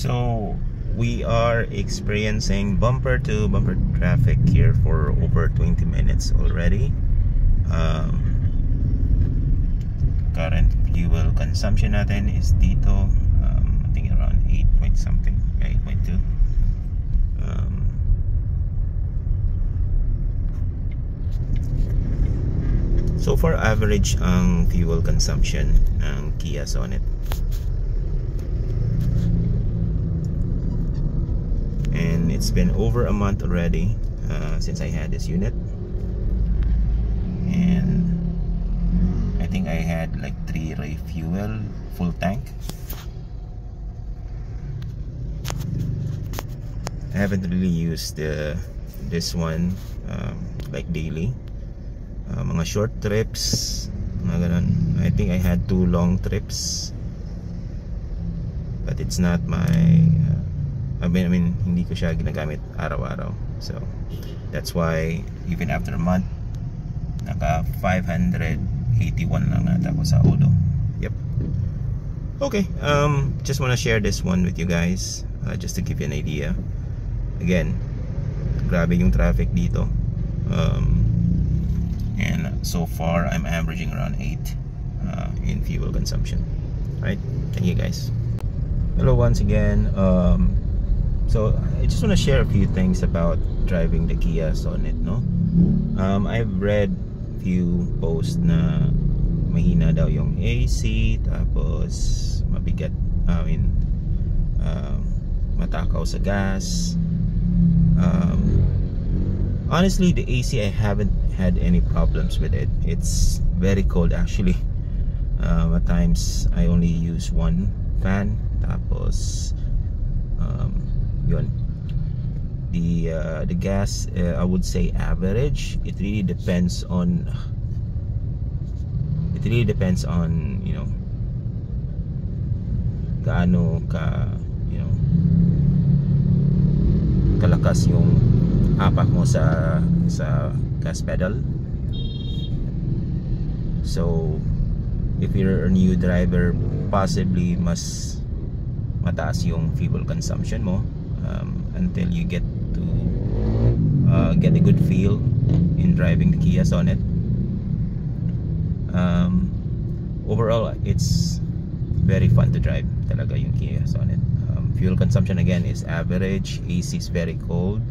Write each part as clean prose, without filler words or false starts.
So we are experiencing bumper to bumper traffic here for over 20 minutes already. Current fuel consumption natin is dito I think around 8 point something, 8.2. So far average ang fuel consumption ng Kia Sonet. And it's been over a month already since I had this unit, and I think I had like 3 refuel full tank. I haven't really used this one like daily. Mga short trips, mga ganun. I think I had 2 long trips, but it's not my I mean hindi ko siya ginagamit araw-araw. So that's why even after a month, naka 581 lang nata ako sa Odo. Yep. Okay, just wanna share this one with you guys, just to give you an idea. Again, grabe yung traffic dito, and so far I'm averaging around 8 in fuel consumption. Alright, thank you guys. Hello once again. So I just want to share a few things about driving the Kia Sonet, no? I've read few posts na mahina daw yung AC, tapos mabigat, matakaw sa gas. Honestly, the AC, I haven't had any problems with it. It's very cold actually. At times I only use 1 fan, tapos yun. The gas, I would say average. It really depends on you know, gaano ka, you know, kalakas yung apak mo sa gas pedal. So if you're a new driver, possibly mas mataas yung fuel consumption mo until you get to get a good feel in driving the Kia Sonet. Overall, it's very fun to drive talaga yung Kia Sonet. Fuel consumption again is average. AC is very cold.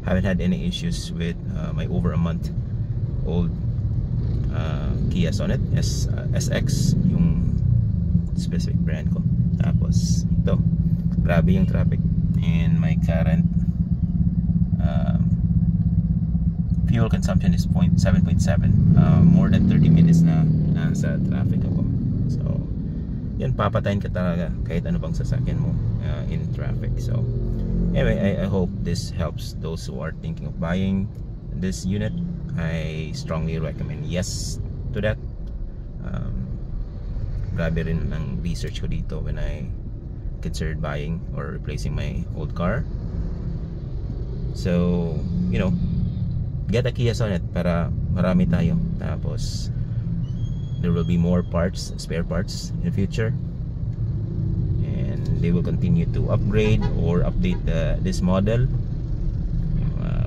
Haven't had any issues with my over a month old Kia Sonet SX, yung specific brand ko. Tapos ito, grabe yung traffic, and my current fuel consumption is 7.7. More than 30 minutes na nasa traffic ako. So yan, papatayin ka talaga kahit ano pang sasakyan mo in traffic. So anyway, I hope this helps those who are thinking of buying this unit. I strongly recommend yes to that. Grabe rin ang research ko dito when I considered buying or replacing my old car. So, you know, get a Kia Sonet para marami tayo. Tapos there will be more parts, spare parts in the future, and they will continue to upgrade or update this model.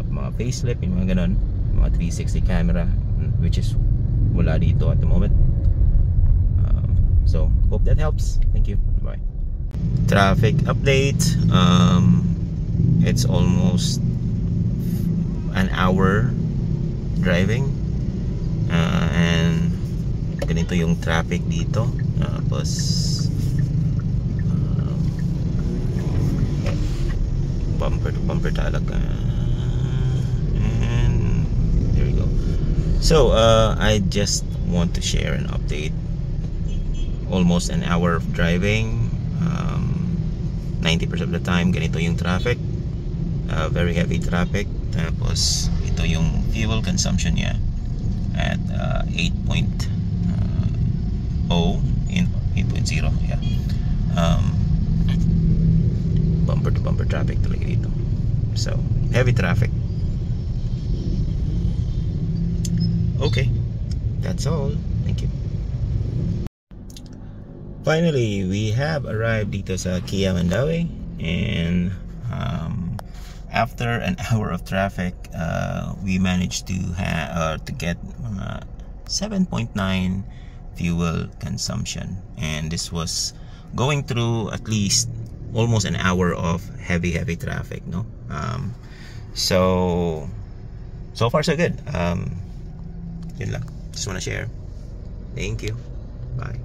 Mga facelift, yung mga ganon, mga 360 camera, which is wala dito at the moment. So hope that helps. Thank you. Bye. Traffic update. It's almost an hour driving, and ganito yung traffic dito. Tapos bumper to bumper talaga. And there we go. So I just want to share an update. Almost an hour of driving. 90% of the time ganito yung traffic, very heavy traffic. Tapos ito yung fuel consumption niya at 8.0 in 8.0, yeah. Bumper to bumper traffic talaga dito. So heavy traffic. Okay, that's all. Thank you. Finally, we have arrived dito sa Kia Mandaue, and after an hour of traffic, we managed to get 7.9 fuel consumption, and this was going through at least almost an hour of heavy traffic, no? So far so good. Yun lang, just wanna share. Thank you, bye.